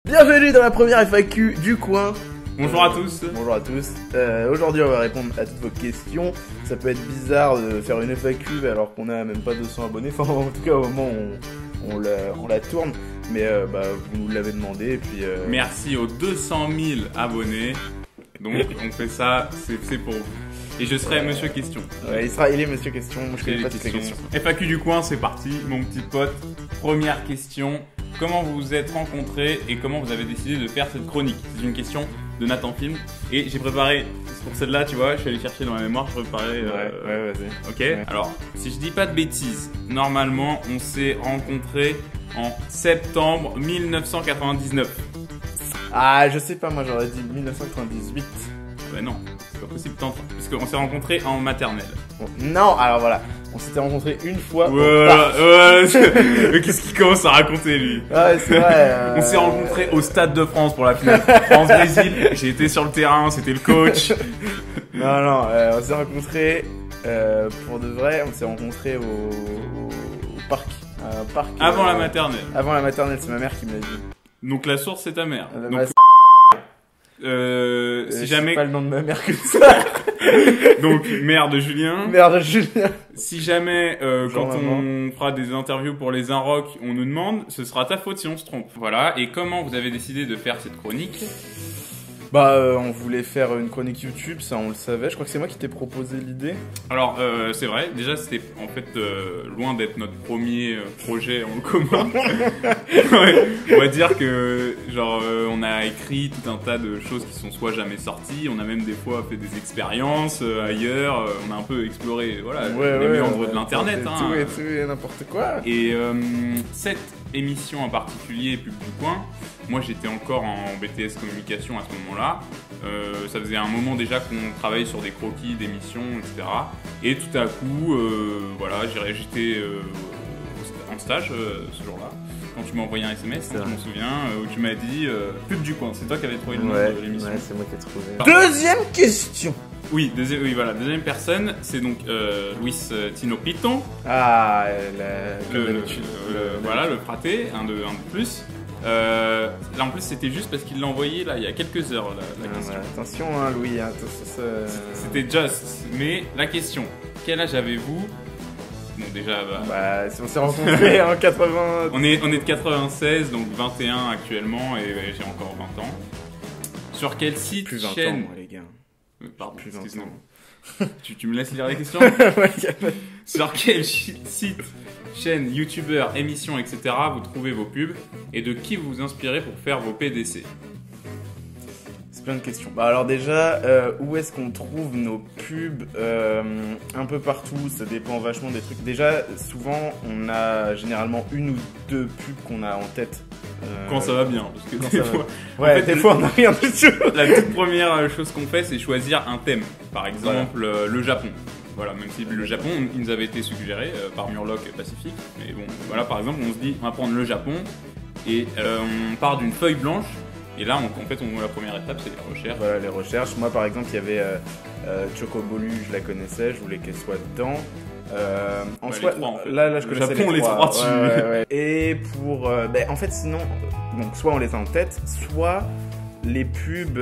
Bienvenue dans la première FAQ du coin. Bonjour à tous. Bonjour à tous. Aujourd'hui, on va répondre à toutes vos questions. Ça peut être bizarre de faire une FAQ alors qu'on a même pas 200 abonnés. Enfin, en tout cas, au moment où on la tourne. Mais vous nous l'avez demandé et puis. Merci aux 200 000 abonnés. Donc, on fait ça, c'est pour vous. Et je serai Monsieur Question. Ouais, il est Monsieur Question. Moi, je connais pas toutes les questions. FAQ du coin, c'est parti, mon petit pote. Première question. Comment vous vous êtes rencontrés et comment vous avez décidé de faire cette chronique? C'est une question de Nathan Film. Et j'ai préparé, pour celle-là, tu vois, je suis allé chercher dans ma mémoire, je préparais. Ouais, vas-y. Ok, ouais. Alors, si je dis pas de bêtises, normalement, on s'est rencontrés en septembre 1999. Ah, je sais pas, moi j'aurais dit 1998. Bah non, c'est pas possible, puisqu'on s'est rencontrés en maternelle. Bon, non, alors voilà. On s'était rencontrés une fois. Ouais, mais qu'est-ce qu'il commence à raconter lui? Ouais, c'est vrai. On s'est rencontrés au Stade de France pour la finale France-Brésil. J'ai été sur le terrain, c'était le coach. Non, on s'est rencontrés pour de vrai. On s'est rencontrés au parc. Avant la maternelle. Avant la maternelle, c'est ma mère qui me l'a dit. Donc la source c'est ta mère. Donc, si jamais. C'est pas le nom de ma mère que ça. Donc mère de Julien. Mère de Julien. Si jamais quand maman. on fera des interviews pour les Inrock, on nous demande, ce sera ta faute si on se trompe. Voilà. Et comment vous avez décidé de faire cette chronique? On voulait faire une chronique YouTube, ça on le savait. Je crois que c'est moi qui t'ai proposé l'idée. Alors c'est vrai. Déjà c'était en fait loin d'être notre premier projet en commun. Ouais, on va dire que genre on a écrit tout un tas de choses qui sont soit jamais sorties. On a même des fois fait des expériences ailleurs. On a un peu exploré les méandres de l'internet. Tout et n'importe quoi. Et cette émission en particulier, Pub du coin, moi j'étais encore en BTS communication à ce moment-là. Ça faisait un moment déjà qu'on travaillait sur des croquis d'émissions, etc. Et tout à coup, j'étais en stage ce jour-là. Quand tu m'as envoyé un SMS, je m'en souviens, où tu m'as dit Pub du coin. C'est toi qui avais trouvé le nom de l'émission. Ouais, c'est moi qui ai trouvé. Deuxième question. Oui, deuxième personne, c'est donc Luis Tino Piton. Ah, le fraté, un de plus. Là en plus c'était juste parce qu'il l'a envoyé là il y a quelques heures la question. Attention hein, Louis, hein, c'était just. Mais la question, quel âge avez-vous? Bon déjà on s'est rencontrés en 80. On est de 96, donc 21 actuellement et j'ai encore 20 ans. Sur quel site, plus 20 chaîne ans, moi, les gars. Pardon, plus 20 excuse-moi. ans. tu me laisses lire les questions? Ouais, Sur quel site, chaîne, youtubeur, émission, etc. vous trouvez vos pubs et de qui vous vous inspirez pour faire vos PDC? C'est plein de questions. Alors déjà, où est-ce qu'on trouve nos pubs? Un peu partout, ça dépend vachement des trucs. Déjà, souvent, on a généralement une ou deux pubs qu'on a en tête. Quand ça va bien, parce que des fois... Ouais, des fois on n'a rien du tout. La toute première chose qu'on fait, c'est choisir un thème. Par exemple, le Japon. Voilà, même si le Japon, il nous avait été suggéré par Murloc Pacifique. Mais bon, voilà, par exemple, on se dit, on va prendre le Japon et on part d'une feuille blanche. Et là, la première étape, c'est les recherches. Voilà, les recherches. Moi, par exemple, il y avait Chocobolu, je la connaissais, je voulais qu'elle soit dedans. En là, je connaissais Japon, les trois. Dessus. Ouais. Et pour... en fait, sinon, donc, soit on les a en tête, soit les pubs,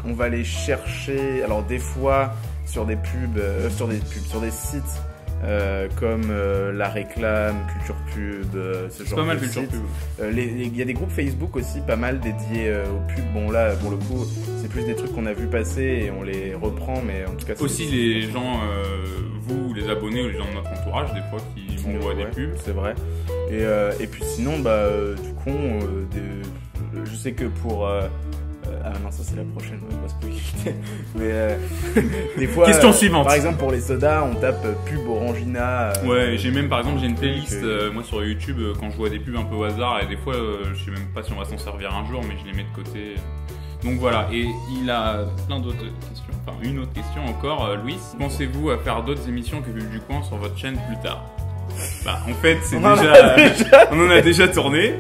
on va les chercher. Alors, des fois, sur des sites comme La Réclame, Culture Pub, ce genre de sites. C'est pas mal Culture Pub. Il y a des groupes Facebook aussi pas mal dédiés aux pubs. Bon là, pour le coup, c'est plus des trucs qu'on a vu passer et on les reprend, mais en tout cas... Aussi les gens, vous, les abonnés ou les gens de notre entourage, des fois, qui m'envoient des pubs. C'est vrai. Et puis sinon, du coup, je sais que pour... ah non, ça c'est la prochaine, on va pas spoiler. Mais des fois, question suivante. Par exemple pour les sodas, on tape pub Orangina. Ouais, j'ai même par exemple une playlist moi sur YouTube quand je vois des pubs un peu au hasard et des fois je sais même pas si on va s'en servir un jour, mais je les mets de côté. Donc voilà, et il a plein d'autres questions. Enfin une autre question encore, Louis. Pensez-vous à faire d'autres émissions que Pub du coin sur votre chaîne plus tard? En fait, on en a déjà tourné.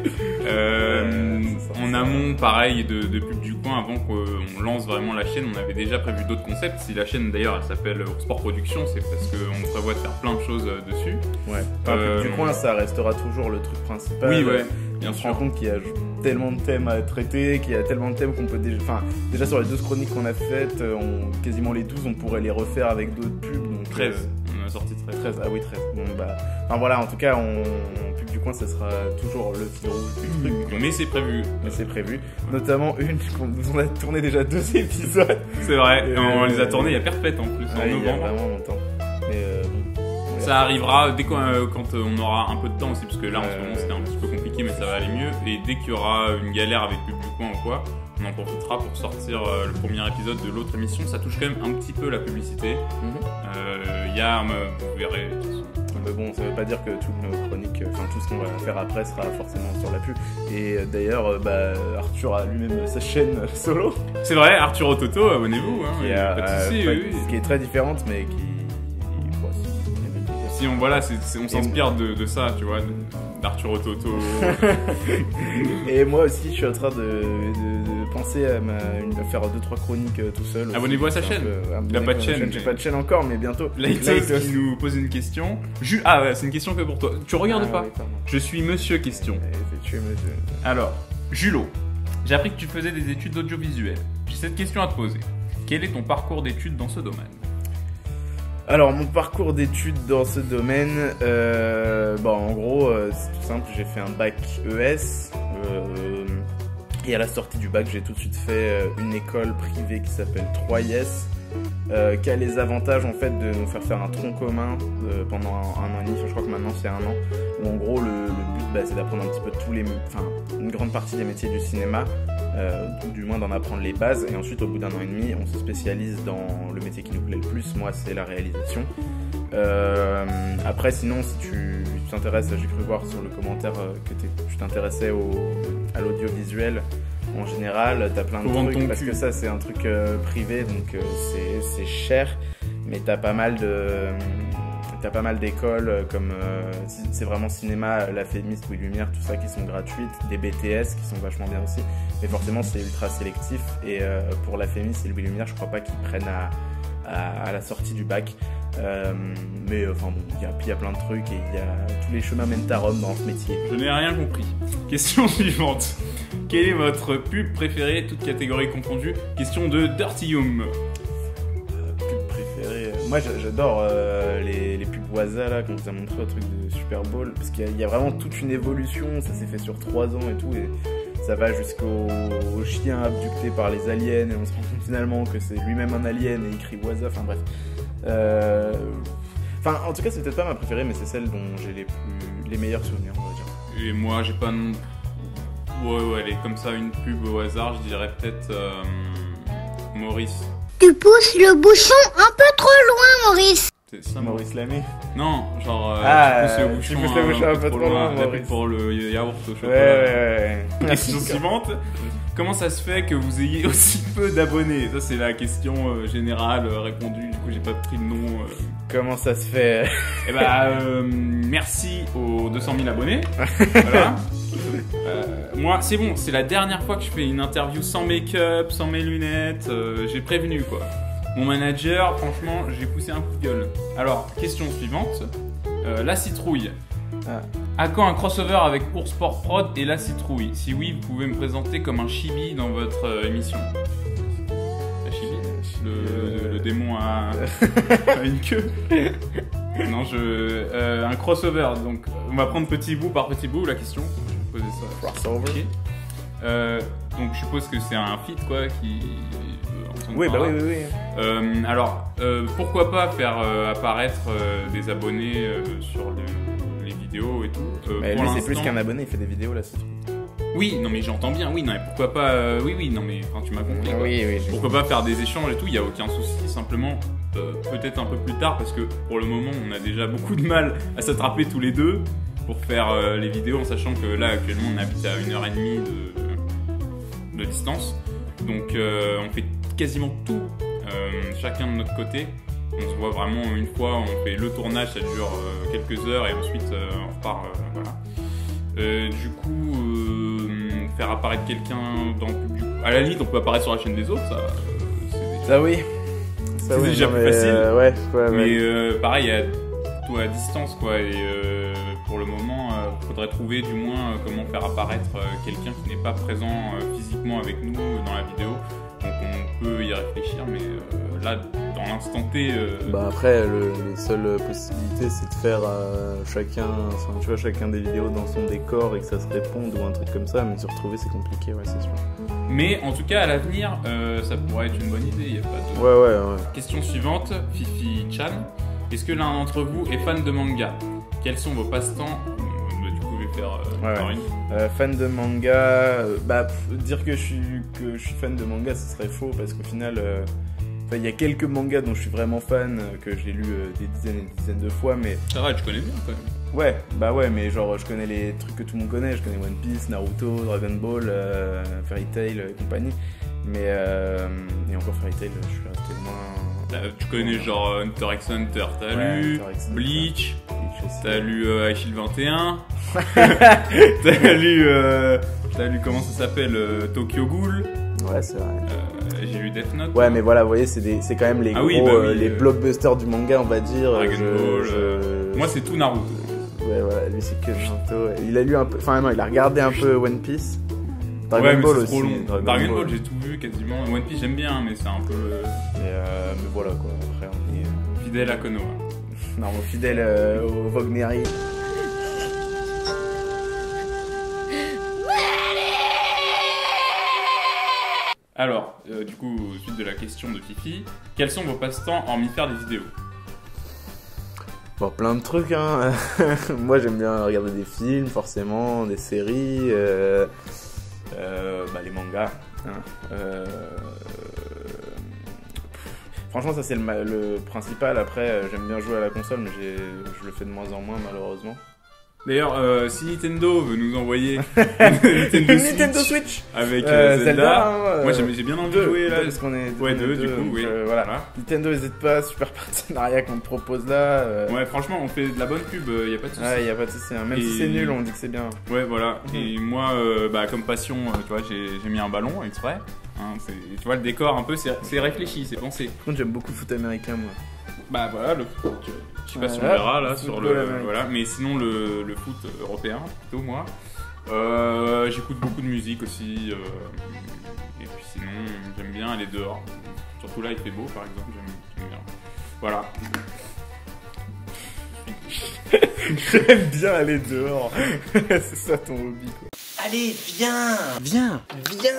En amont, pareil, de Pub du coin, avant qu'on lance vraiment la chaîne, on avait déjà prévu d'autres concepts. Si la chaîne d'ailleurs elle s'appelle Sport Production, c'est parce qu'on prévoit de faire plein de choses dessus. Ouais. Pub du coin, ça restera toujours le truc principal. Oui, ouais. On se rend compte qu'il y a tellement de thèmes à traiter, qu'il y a tellement de thèmes qu'on peut déjà sur les 12 chroniques qu'on a faites, quasiment les 12, on pourrait les refaire avec d'autres pubs. Donc, 13, on a sorti 13. Ah oui, 13. Bon, enfin voilà, en tout cas, pub du coin, ça sera toujours le fil rouge du truc. Mais c'est prévu. Mais c'est prévu. Notamment on a tourné déjà 2 épisodes. C'est vrai, on les a tournés il y a perpète en plus, en il y a novembre. vraiment longtemps. Mais ça arrivera quand on aura un peu de temps aussi, parce que là en ce moment c'était un petit peu compliqué, mais ça va aller mieux. Et dès qu'il y aura une galère avec Pub du coin ou quoi, on en profitera pour sortir le premier épisode de l'autre émission. Ça touche quand même un petit peu la publicité. Vous verrez. Mais bon, ça veut pas dire que toutes nos chroniques, tout ce qu'on va faire après sera forcément sur la pub. Et d'ailleurs, Arthur a lui-même sa chaîne solo. C'est vrai, Arthur Ototo, abonnez-vous. Pas de soucis, oui. Qui est très différente, mais qui. Si on s'inspire de ça, tu vois, d'Arthur Ototo. Et moi aussi, je suis en train de penser à faire 2-3 chroniques tout seul. Abonnez-vous à sa chaîne. Il n'a pas de chaîne. J'ai pas de chaîne encore, mais bientôt. Lightos qui nous pose une question. C'est une question que pour toi. Tu regardes pas. Oui, je suis monsieur question. Tu es monsieur. Alors, Julo, j'ai appris que tu faisais des études d'audiovisuel. J'ai cette question à te poser. Quel est ton parcours d'études dans ce domaine ? Alors, mon parcours d'études dans ce domaine, en gros, c'est tout simple. J'ai fait un bac ES. Et à la sortie du bac, j'ai tout de suite fait une école privée qui s'appelle 3IS, qui a les avantages en fait de nous faire un tronc commun pendant un an et demi. Je crois que maintenant c'est 1 an. Où en gros, le but, c'est d'apprendre un petit peu une grande partie des métiers du cinéma, du moins d'en apprendre les bases. Et ensuite, au bout d'1 an et demi, on se spécialise dans le métier qui nous plaît le plus. Moi, c'est la réalisation. Après, sinon, si tu t'intéresses, j'ai cru voir sur le commentaire que tu t'intéressais à l'audiovisuel en général. T'as plein de trucs parce que ça, c'est un truc privé, donc c'est cher, mais t'as pas mal d'écoles comme c'est vraiment cinéma, la Fémis, Louis Lumière, tout ça qui sont gratuites, des BTS qui sont vachement bien aussi, mais forcément c'est ultra sélectif. Et pour la Fémis et Louis Lumière, je crois pas qu'ils prennent à la sortie du bac. Mais il y a plein de trucs et tous les chemins mènent à Rome dans ce métier. Je n'ai rien compris. Question suivante. Quelle est votre pub préférée, toutes catégories confondues? Question de Dirty Young. Pub préférée. Moi j'adore les pubs Waza là, quand vous a montré le truc de Super Bowl, parce qu'il y a vraiment toute une évolution, ça s'est fait sur 3 ans et tout, et ça va jusqu'au chien abducté par les aliens, et on se rend compte finalement que c'est lui-même un alien et il crie Waza, enfin bref. En tout cas, c'est peut-être pas ma préférée, mais c'est celle dont j'ai les meilleurs souvenirs, on va dire. Et moi, j'ai pas. Ouais, elle est comme ça, une pub au hasard, je dirais peut-être Maurice. Tu pousses le bouchon un peu trop loin, Maurice. C'est ça, Maurice Lamy. Non, genre tu pousses le bouchon un peu trop loin, Maurice. Pour le yaourt au chocolat. Ouais. Question suivante. Comment ça se fait que vous ayez aussi peu d'abonnés? Ça, c'est la question générale répondue. Du coup, j'ai pas pris de nom. Comment ça se fait? Merci aux 200 000 abonnés. Voilà. Moi, c'est bon. C'est la dernière fois que je fais une interview sans make-up, sans mes lunettes. J'ai prévenu, quoi. Mon manager, franchement, j'ai poussé un coup de gueule. Alors, question suivante. La citrouille. À quand un crossover avec Ours Sport Prod et La Citrouille? Si oui, vous pouvez me présenter comme un chibi dans votre émission. La chibi, le démon à une queue. Non, un crossover. Donc, on va prendre petit bout par petit bout la question. Je vais poser ça. Crossover. Okay. Donc, je suppose que c'est un feat, quoi, qui. Oui. Alors, pourquoi pas faire apparaître des abonnés sur les vidéos et tout. Mais lui, c'est plus qu'un abonné, il fait des vidéos là, c'est tout. Oui, non mais j'entends bien, oui, non mais pourquoi pas, oui, non mais tu m'as compris. Oui, pourquoi pas faire des échanges et tout, il n'y a aucun souci, simplement peut-être un peu plus tard, parce que pour le moment on a déjà beaucoup de mal à s'attraper tous les deux pour faire les vidéos, en sachant que là actuellement on habite à 1h30 de distance, donc on fait quasiment tout chacun de notre côté. On se voit vraiment une fois, on fait le tournage, ça dure quelques heures et ensuite on repart, voilà. Du coup, faire apparaître quelqu'un dans le public, à la limite on peut apparaître sur la chaîne des autres, c'est déjà plus facile. Ouais. Mais pareil, à tout à distance quoi, et pour le moment, faudrait trouver du moins comment faire apparaître quelqu'un qui n'est pas présent physiquement avec nous dans la vidéo. Donc on peut y réfléchir, mais là, dans l'instant T... Bah après, les seules possibilités, c'est de faire chacun des vidéos dans son décor et que ça se réponde ou un truc comme ça, mais se retrouver, c'est compliqué, ouais, c'est sûr. Mais en tout cas, à l'avenir, ça pourrait être une bonne idée. Y a pas de... Ouais. Question suivante, Fifi Chan. Est-ce que l'un d'entre vous est fan de manga? Quels sont vos passe-temps? Du coup, je vais faire par une. Fan de manga, dire que je suis fan de manga, ce serait faux parce qu'au final, il y a quelques mangas dont je suis vraiment fan que j'ai lu des dizaines et des dizaines de fois, mais Ça va, tu connais bien quand même. Ouais, mais genre je connais les trucs que tout le monde connaît, je connais One Piece, Naruto, Dragon Ball, Fairy Tail et compagnie, mais et encore Fairy Tail, je suis resté moins. Tu connais genre Hunter x Hunter, t'as lu Hunter x Hunter. Bleach, aussi. t'as lu Shield 21, t'as lu comment ça s'appelle Tokyo Ghoul, Ouais, c'est vrai. j'ai lu Death Note. Ouais, mais voilà, vous voyez, c'est quand même les Ah gros, oui, bah oui, les blockbusters du manga, on va dire. Dragon Ball. Moi, c'est tout Naruto. Ouais, voilà, lui c'est que Naruto. Il a lu un peu, enfin non, il a regardé un peu One Piece. Dragon Ouais, mais Ball c'est aussi. trop long. Dragon Ball, j'ai tout vu quasiment. One Piece, j'aime bien, mais c'est un peu Mais voilà quoi, après on est fidèle à Konoha. non, fidèle au Vogneri. Alors, du coup, suite de la question de Fifi, quels sont vos passe-temps hormis faire des vidéos? Bon, plein de trucs, hein. Moi, j'aime bien regarder des films, forcément, des séries, les mangas. Hein. Franchement, ça c'est le principal. Après, j'aime bien jouer à la console, mais je le fais de moins en moins, malheureusement. D'ailleurs, si Nintendo veut nous envoyer Nintendo Switch avec Zelda, hein, moi j'ai bien envie de jouer là. parce qu'on est Ouais, deux, du coup, donc, oui. Voilà. Nintendo n'hésite pas, super partenariat qu'on te propose là. Ouais, franchement, on fait de la bonne pub, y a pas de soucis. Ouais, y a pas de souci. Hein. Même si c'est nul, on dit que c'est bien. Ouais, voilà. Et moi, comme passion, tu vois, j'ai mis un ballon exprès. Hein, tu vois, le décor un peu, c'est réfléchi, c'est pensé. Par contre, j'aime beaucoup le foot américain, moi. Bah voilà, je sais pas si on Voilà, verra là le sur football le américain. voilà, mais sinon le foot européen plutôt moi. J'écoute beaucoup de musique aussi et puis sinon j'aime bien aller dehors. Surtout là il fait beau par exemple, j'aime bien. Voilà. J'aime bien aller dehors. C'est ça ton hobby, quoi. Allez, viens! Viens! Viens!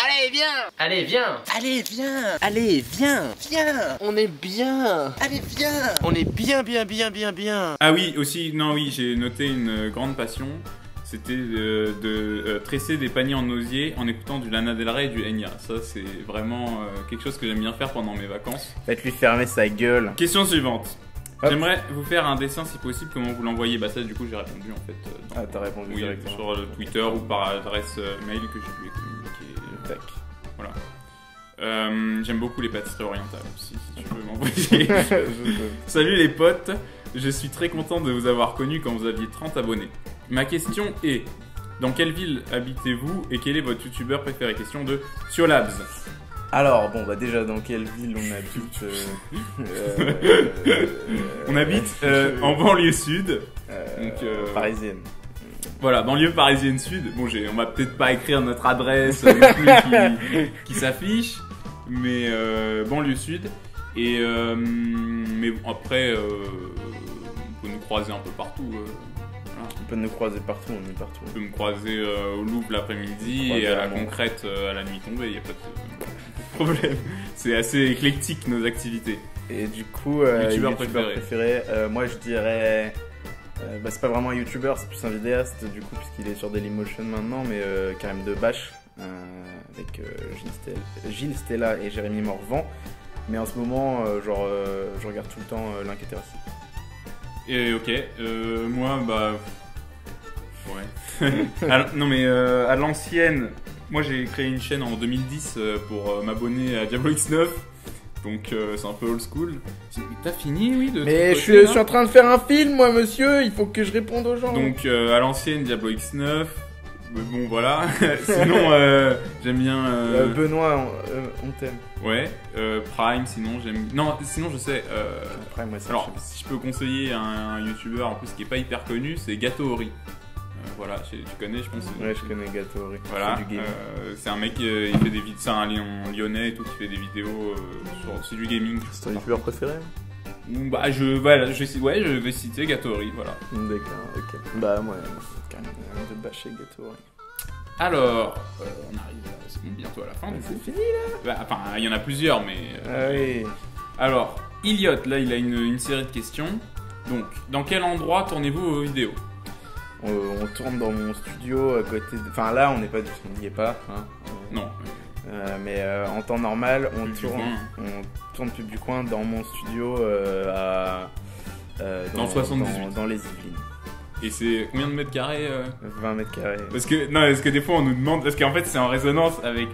Allez, viens. Allez, viens! Allez, viens! Allez, viens! Viens! On est bien! Allez, viens! On est bien! Ah oui, aussi, non oui, j'ai noté une grande passion. C'était de tresser des paniers en osier en écoutant du Lana Del Rey et du Enya. Ça, c'est vraiment quelque chose que j'aime bien faire pendant mes vacances. Faites lui fermer sa gueule. Question suivante. Hop. J'aimerais vous faire un dessin si possible, comment vous l'envoyez? Bah ça du coup j'ai répondu en fait Ah, t'as répondu oui, directement. sur Twitter ou par adresse mail que je lui ai communiqué. Tac. Voilà. J'aime beaucoup les pâtisseries orientales aussi, si tu veux m'envoyer. Salut les potes, je suis très content de vous avoir connu quand vous aviez 30 abonnés. Ma question est, dans quelle ville habitez-vous et quel est votre youtubeur préféré? Question de Siolabs. Alors, bon, bah déjà, dans quelle ville on habite On habite en banlieue sud. Donc, parisienne. Voilà, banlieue parisienne sud. Bon, on va peut-être pas écrire notre adresse non plus qui s'affiche, mais banlieue sud. Et mais bon, après, on peut nous croiser un peu partout. Voilà. On peut nous croiser partout, on est partout. On peut me croiser au Louvre l'après-midi Croiser et à la à Londres. Concrète à la nuit tombée. Il y a pas de problème. C'est assez éclectique nos activités. Et du coup, Youtubeur préféré, moi je dirais. C'est pas vraiment un youtubeur, c'est plus un vidéaste du coup, puisqu'il est sur Dailymotion maintenant, mais Karim Debache, avec Gilles Stella et Jérémy Morvan. Mais en ce moment, je regarde tout le temps l'Inquêteur. Et ok, moi ouais. Non mais à l'ancienne, moi j'ai créé une chaîne en 2010 pour m'abonner à Diablo X9. Donc c'est un peu old school. T'as fini, oui, de Mais ton je côté, suis en train de faire un film, moi, monsieur, il faut que je réponde aux gens. Donc à l'ancienne, Diablo X9. Mais bon, voilà. Sinon, j'aime bien. Benoît, on t'aime. Ouais. Prime, sinon j'aime. Non, sinon je sais. Prime, moi, Alors, si je peux conseiller un youtubeur en plus qui est pas hyper connu, c'est Gatori. Voilà, tu connais, je pense. Ouais, je connais Gatori. Voilà. C'est du gaming. C'est un mec, il fait des vidéos. C'est un lyonnais et tout, qui fait des vidéos c'est du gaming. C'est ton youtubeur préféré? Bah, je vais citer Gatori, voilà. D'accord, ok. Bah, moi, carrément, de bâcher Gatori. Alors, on arrive bientôt à la fin. C'est fini là? Bah, enfin, il y en a plusieurs, mais. Ah oui. Alors, Elliot, là, il a une série de questions. Donc, dans quel endroit tournez-vous vos vidéos? On tourne dans mon studio à côté. Enfin, là, on n'y est pas. Hein. Non. Mais en temps normal, on tourne Pub du Coin dans mon studio dans 78. Dans les Yvelines. Et c'est combien de mètres carrés 20 mètres carrés. Parce que des fois on nous demande, parce qu'en fait c'est en résonance avec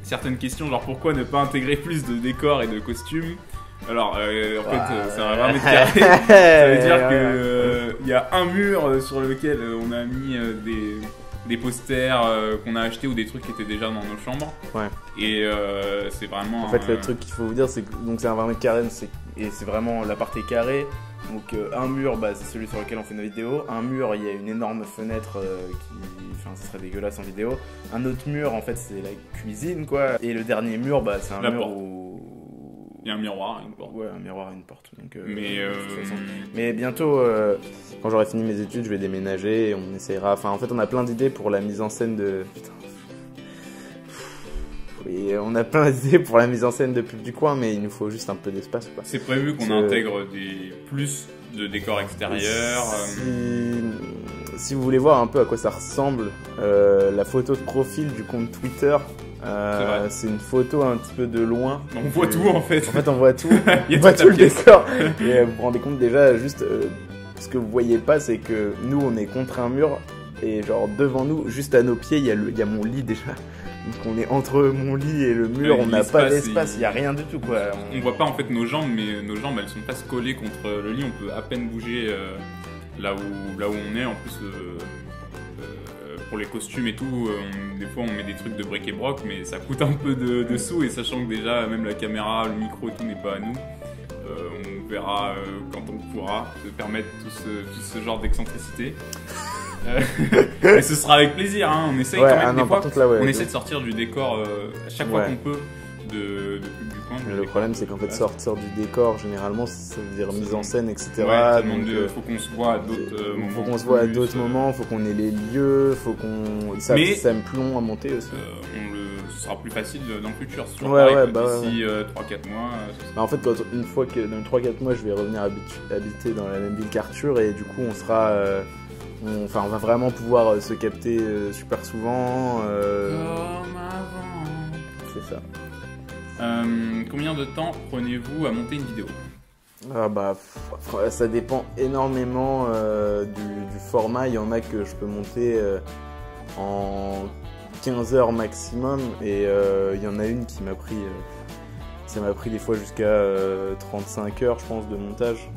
certaines questions, genre pourquoi ne pas intégrer plus de décors et de costumes. Alors en fait c'est un 20 mètres carrés, ça veut dire que il y a un mur sur lequel on a mis des posters qu'on a achetés ou des trucs qui étaient déjà dans nos chambres. Ouais. Et c'est vraiment. En fait, le truc qu'il faut vous dire, c'est que donc c'est un 20 mètres carrés, et c'est vraiment la partie carrée. Donc un mur, bah, c'est celui sur lequel on fait nos vidéos. Un mur, il y a une énorme fenêtre enfin, ça serait dégueulasse en vidéo. Un autre mur, en fait, c'est la cuisine, quoi. Et le dernier mur, bah, c'est un la mur porte. où Il y a un miroir, une porte. Ouais, un miroir et une porte. Donc, Mais mais bientôt, quand j'aurai fini mes études, je vais déménager et on essaiera. Enfin, en fait, on a plein d'idées pour la mise en scène de. Putain. Et on a plein d'idées pour la mise en scène de Pub du Coin, mais il nous faut juste un peu d'espace, quoi. C'est prévu qu'on intègre plus de décors extérieurs. Si vous voulez voir un peu à quoi ça ressemble, la photo de profil du compte Twitter. C'est une photo un petit peu de loin. On voit tout en fait. En fait, on voit tout. Il y a on voit toute tout la le pièce. décor. Et vous vous rendez compte déjà, juste ce que vous voyez pas, c'est que nous, on est contre un mur. Et genre devant nous, juste à nos pieds, il y a mon lit déjà. Donc on est entre mon lit et le mur, on n'a pas d'espace, il n'y a rien du tout, quoi. On voit pas en fait nos jambes, mais nos jambes elles sont presque collées contre le lit. On peut à peine bouger là où on est. En plus, pour les costumes et tout, des fois on met des trucs de bric et broc, mais ça coûte un peu de sous. Et sachant que déjà même la caméra, le micro et tout n'est pas à nous, on verra quand on pourra se permettre tout ce genre d'excentricité. Mais ce sera avec plaisir, hein. On essaye quand même des fois. Contre, là, on essaie de sortir du décor à chaque fois qu'on peut de Pub du Coin. Le problème, c'est qu'en fait, sortir du décor, généralement, ça veut dire mise en scène, etc. Ouais, donc, faut qu'on se voit à d'autres moments. Faut qu'on se voit à d'autres moments, faut qu'on ait les lieux, faut qu'on. Ça me plus long à monter aussi. Ce sera plus facile dans le futur. D'ici 3-4 mois. En fait, une fois que dans 3-4 mois, je vais revenir habiter dans la même ville qu'Arthur, et du coup, on sera. On va vraiment pouvoir se capter super souvent. Comme avant. C'est ça. Combien de temps prenez-vous à monter une vidéo? Ça dépend énormément du format. Il y en a que je peux monter en 15 heures maximum, et il y en a une qui m'a pris ça m'a pris des fois jusqu'à 35 heures, je pense, de montage.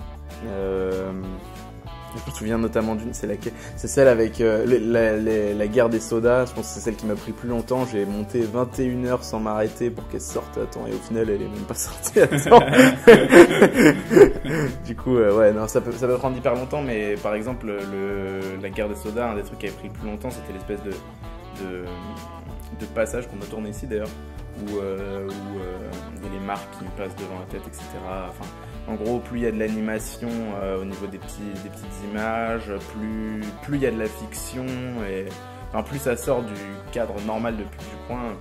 Je me souviens notamment d'une, c'est celle avec la guerre des sodas. Je pense que c'est celle qui m'a pris plus longtemps. J'ai monté 21 heures sans m'arrêter pour qu'elle sorte à temps, et au final elle est même pas sortie à temps. Du coup, ça peut prendre hyper longtemps, mais par exemple la guerre des sodas, un des trucs qui avait pris le plus longtemps, c'était l'espèce de passage qu'on a tourné ici d'ailleurs, où il y a les marques qui me passent devant la tête, etc. Enfin, en gros, plus il y a de l'animation au niveau des petites images, plus il y a de la fiction, et plus ça sort du cadre normal de Pub du Coin,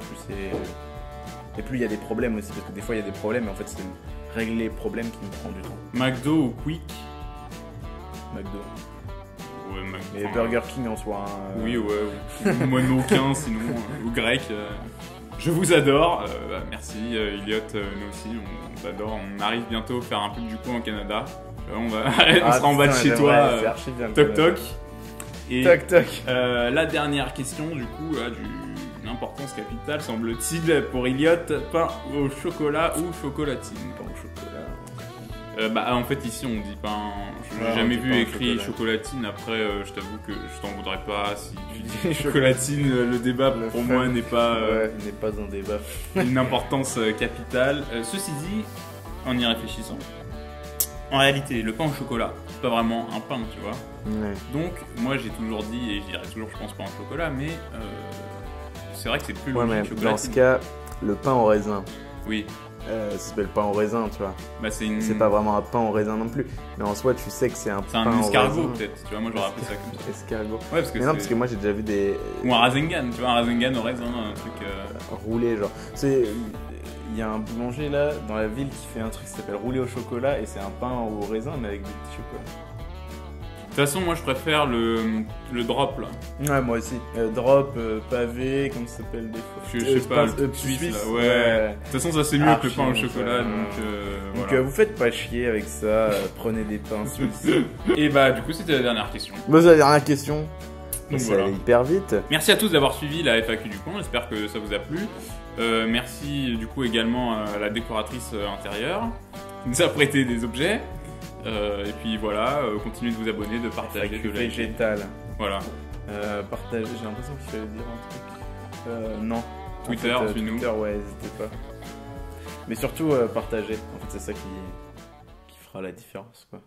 et plus il y a des problèmes aussi, parce que des fois il y a des problèmes, et en fait c'est régler les problèmes qui me prend du temps. McDo ou Quick? McDo. Ouais, McDo. Et Burger King en soi. Oui, ouais. Moi non aucun, sinon, ou grec. Je vous adore, merci Elliot, nous aussi, on t'adore. On arrive bientôt à faire un Pub du Coin au Canada. On sera en bas de chez toi. Toc toc. Et toc toc. La dernière question, du coup, d'une importance capitale, semble-t-il, pour Elliot, pain au chocolat ou chocolatine? Pain au chocolat. Bah en fait ici on dit pain, j'ai Ouais, on jamais dit vu pain au écrit chocolat. chocolatine, après je t'avoue que je t'en voudrais pas si tu dis chocolatine, le débat Le pour fun. moi n'est pas Ouais, il n'est pas un débat. une importance capitale. Ceci dit, en y réfléchissant, en réalité le pain au chocolat, c'est pas vraiment un pain, tu vois. Ouais. Donc moi j'ai toujours dit, et je dirais toujours je pense pain au chocolat, mais c'est vrai que c'est plus Ouais, mais logique dans ce chocolatine. cas, le pain au raisin, Oui, ça s'appelle pain au raisin, tu vois. bah c'est une... C'est pas vraiment un pain au raisin non plus. Mais en soi, tu sais que c'est un C'est pain un au escargot raisin. peut-être, tu vois, moi j'aurais appelé ça comme ça. Escargot. Ouais, parce que Mais non, parce que moi j'ai déjà vu des Ou un Rasengan, tu vois, un Rasengan au raisin, un truc... roulés, genre. Il y a un boulanger là dans la ville qui fait un truc qui s'appelle roulé au chocolat et c'est un pain au raisin mais avec des petits chocolats. De toute façon, moi je préfère le drop là. Ouais, moi aussi. Drop, pavé, comment ça s'appelle des fois Je sais pas, le truc suisse, là, ouais. De toute façon, ça c'est mieux que le pain au Archi, chocolat, ouais. donc Donc vous faites pas chier avec ça, prenez des pains suisses. Et bah, du coup, c'était la dernière question. Bon, c'est la dernière question. Donc Ça voilà. allait hyper vite. Merci à tous d'avoir suivi la FAQ du coin, j'espère que ça vous a plu. Merci du coup également à la décoratrice intérieure qui nous a prêté des objets. Et puis voilà, continuez de vous abonner, de partager, Avec de du liker. végétal. Voilà. Partager, j'ai l'impression qu'il fallait dire un truc. Non. Twitter, en fait, suis-nous. Twitter, ouais, n'hésitez pas. Mais surtout, partager. En fait, c'est ça qui fera la différence, quoi.